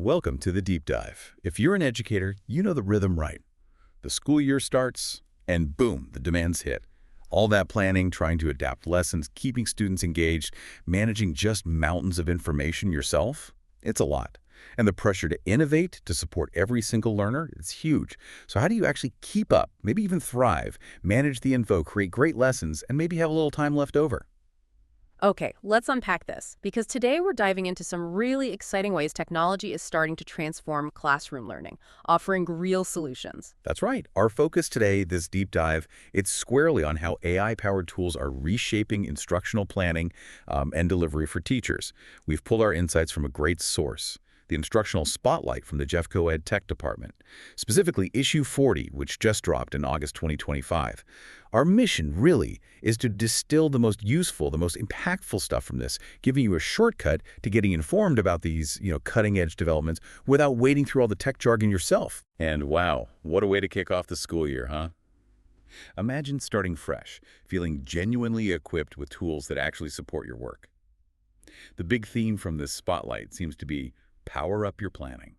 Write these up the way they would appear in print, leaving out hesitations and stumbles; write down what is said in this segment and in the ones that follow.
Welcome to the Deep Dive. If you're an educator, you know the rhythm right. The school year starts, and boom, the demands hit. All that planning, trying to adapt lessons, keeping students engaged, managing just mountains of information yourself, it's a lot. And the pressure to innovate, to support every single learner, it's huge. So how do you actually keep up, maybe even thrive, manage the info, create great lessons, and maybe have a little time left over? Okay, let's unpack this, because today we're diving into some really exciting ways technology is starting to transform classroom learning, offering real solutions. That's right. Our focus today, this deep dive, it's squarely on how AI-powered tools are reshaping instructional planning and delivery for teachers. We've pulled our insights from a great source, the Instructional Spotlight from the Jeffco Ed Tech Department, specifically Issue 40, which just dropped in August 2025. Our mission, really, is to distill the most useful, the most impactful stuff from this, giving you a shortcut to getting informed about these, cutting-edge developments without wading through all the tech jargon yourself. And wow, what a way to kick off the school year, huh? Imagine starting fresh, feeling genuinely equipped with tools that actually support your work. The big theme from this spotlight seems to be power up your planning.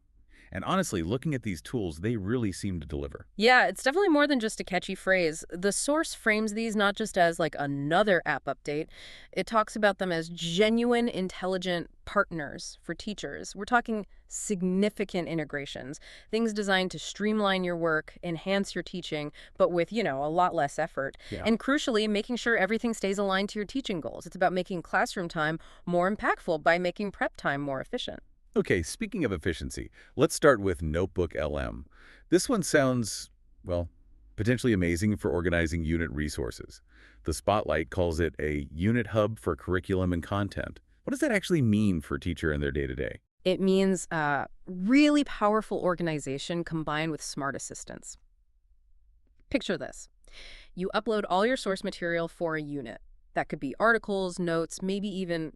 And honestly, looking at these tools, they really seem to deliver. Yeah, it's definitely more than just a catchy phrase. The source frames these not just as like another app update. It talks about them as genuine, intelligent partners for teachers. We're talking significant integrations, things designed to streamline your work, enhance your teaching, but with, a lot less effort. Yeah. And crucially, making sure everything stays aligned to your teaching goals. It's about making classroom time more impactful by making prep time more efficient. Okay, speaking of efficiency, let's start with Notebook LM. This one sounds, well, potentially amazing for organizing unit resources. The Spotlight calls it a unit hub for curriculum and content. What does that actually mean for a teacher in their day-to-day? It means really powerful organization combined with smart assistance. Picture this. You upload all your source material for a unit. That could be articles, notes, maybe even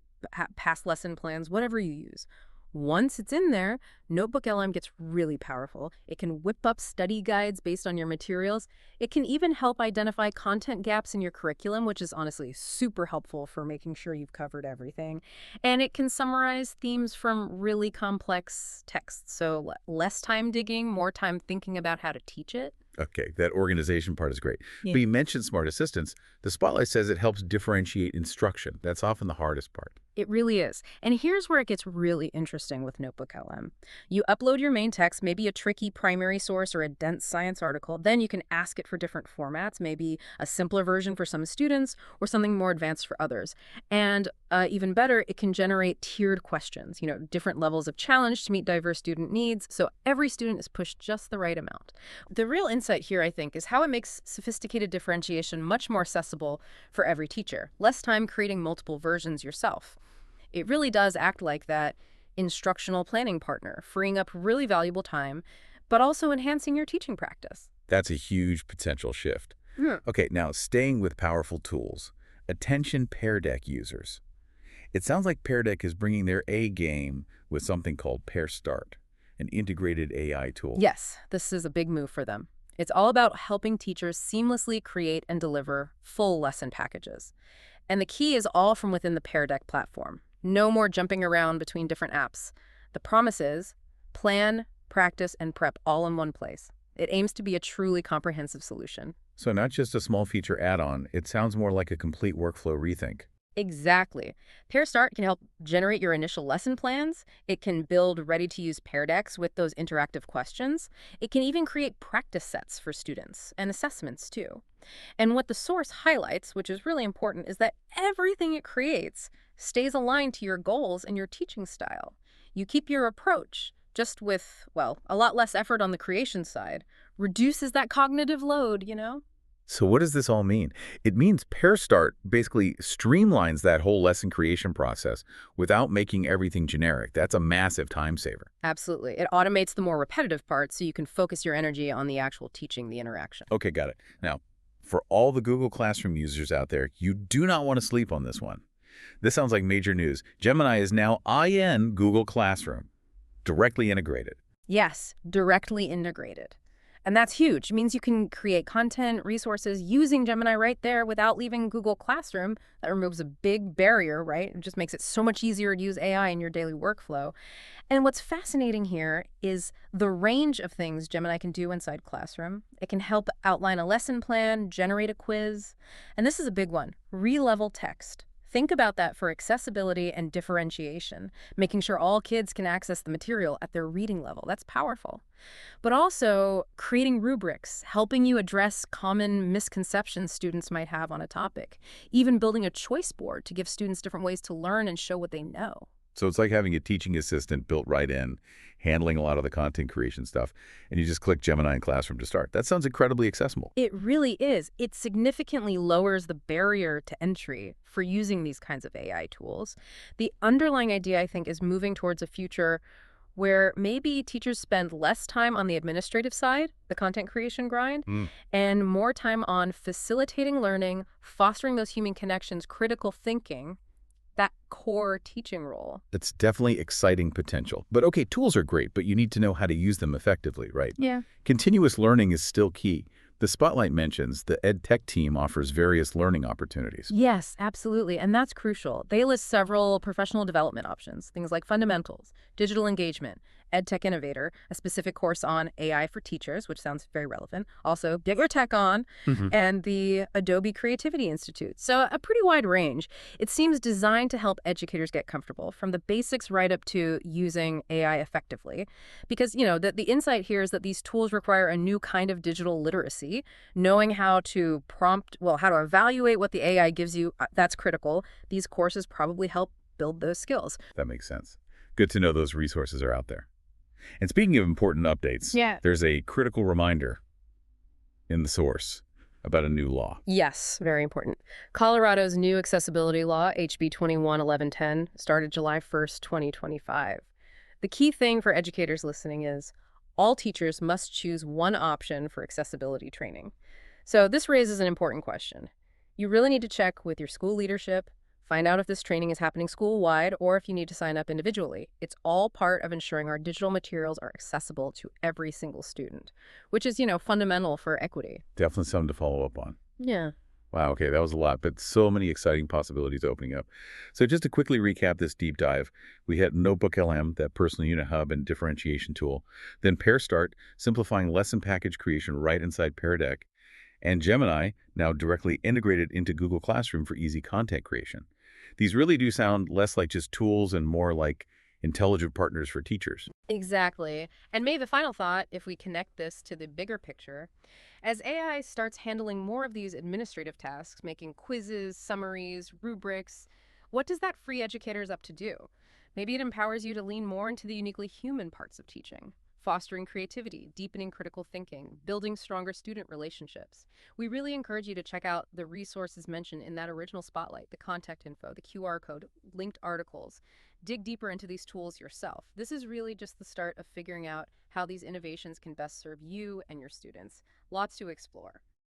past lesson plans, whatever you use. Once it's in there, Notebook LM gets really powerful. It can whip up study guides based on your materials. It can even help identify content gaps in your curriculum, which is honestly super helpful for making sure you've covered everything. And it can summarize themes from really complex texts. So less time digging, more time thinking about how to teach it. Okay, that organization part is great. Yeah. But you mentioned smart assistance. The Spotlight says it helps differentiate instruction. That's often the hardest part. It really is. And here's where it gets really interesting with Notebook LM. You upload your main text, maybe a tricky primary source or a dense science article. Then you can ask it for different formats, maybe a simpler version for some students or something more advanced for others. And even better, it can generate tiered questions, different levels of challenge to meet diverse student needs, so every student is pushed just the right amount. The real insight here, I think, is how it makes sophisticated differentiation much more accessible for every teacher. Less time creating multiple versions yourself. It really does act like that instructional planning partner, freeing up really valuable time, but also enhancing your teaching practice. That's a huge potential shift. Hmm. Okay, now staying with powerful tools. Attention Pear Deck users. It sounds like Pear Deck is bringing their A game with something called Pear Start, an integrated AI tool. Yes, this is a big move for them. It's all about helping teachers seamlessly create and deliver full lesson packages. And the key is all from within the Pear Deck platform. No more jumping around between different apps. The promise is plan, practice, and prep all in one place. It aims to be a truly comprehensive solution. So not just a small feature add-on, it sounds more like a complete workflow rethink. Exactly. Pear Start can help generate your initial lesson plans. It can build ready-to-use Pear Decks with those interactive questions. It can even create practice sets for students and assessments, too. And what the source highlights, which is really important, is that everything it creates stays aligned to your goals and your teaching style. You keep your approach, just with, well, a lot less effort on the creation side. Reduces that cognitive load. So what does this all mean? It means Pear Start basically streamlines that whole lesson creation process without making everything generic. That's a massive time saver. Absolutely. It automates the more repetitive parts so you can focus your energy on the actual teaching, the interaction. Okay, got it. Now, for all the Google Classroom users out there, you do not want to sleep on this one. This sounds like major news. Gemini is now in Google Classroom, directly integrated. Yes, directly integrated. And that's huge. It means you can create content, resources using Gemini right there without leaving Google Classroom. That removes a big barrier, right? It just makes it so much easier to use AI in your daily workflow. And what's fascinating here is the range of things Gemini can do inside Classroom. It can help outline a lesson plan, generate a quiz, and this is a big one, re-level text. Think about that for accessibility and differentiation, making sure all kids can access the material at their reading level. That's powerful. But also creating rubrics, helping you address common misconceptions students might have on a topic, even building a choice board to give students different ways to learn and show what they know. So it's like having a teaching assistant built right in, handling a lot of the content creation stuff, and you just click Gemini in Classroom to start. That sounds incredibly accessible. It really is. It significantly lowers the barrier to entry for using these kinds of AI tools. The underlying idea, I think, is moving towards a future where maybe teachers spend less time on the administrative side, the content creation grind, Mm. and more time on facilitating learning, fostering those human connections, critical thinking, that core teaching role. It's definitely exciting potential. But okay, tools are great, but you need to know how to use them effectively, right? Yeah. Continuous learning is still key. The Spotlight mentions the ed tech team offers various learning opportunities. Yes, absolutely. And that's crucial. They list several professional development options, things like fundamentals, digital engagement, EdTech Innovator, a specific course on AI for teachers, which sounds very relevant. Also, Get Your Tech On, and the Adobe Creativity Institute. So a pretty wide range. It seems designed to help educators get comfortable, from the basics right up to using AI effectively. Because, the insight here is that these tools require a new kind of digital literacy. Knowing how to how to evaluate what the AI gives you, that's critical. These courses probably help build those skills. That makes sense. Good to know those resources are out there. And speaking of important updates, Yeah. there's a critical reminder in the source about a new law. Yes, very important. Colorado's new accessibility law, HB 21-1110, started July 1st, 2025. The key thing for educators listening is all teachers must choose one option for accessibility training. So this raises an important question. You really need to check with your school leadership, find out if this training is happening school-wide or if you need to sign up individually. It's all part of ensuring our digital materials are accessible to every single student, which is, fundamental for equity. Definitely something to follow up on. Yeah. Wow, okay, that was a lot, but so many exciting possibilities opening up. So just to quickly recap this deep dive, we had Notebook LM, that personal unit hub and differentiation tool, then Pear Start, simplifying lesson package creation right inside Pear Deck, and Gemini, now directly integrated into Google Classroom for easy content creation. These really do sound less like just tools and more like intelligent partners for teachers. Exactly. And maybe the final thought, if we connect this to the bigger picture, as AI starts handling more of these administrative tasks, making quizzes, summaries, rubrics, what does that free educators up to do? Maybe it empowers you to lean more into the uniquely human parts of teaching, fostering creativity, deepening critical thinking, building stronger student relationships. We really encourage you to check out the resources mentioned in that original spotlight, the contact info, the QR code, linked articles. Dig deeper into these tools yourself. This is really just the start of figuring out how these innovations can best serve you and your students. Lots to explore.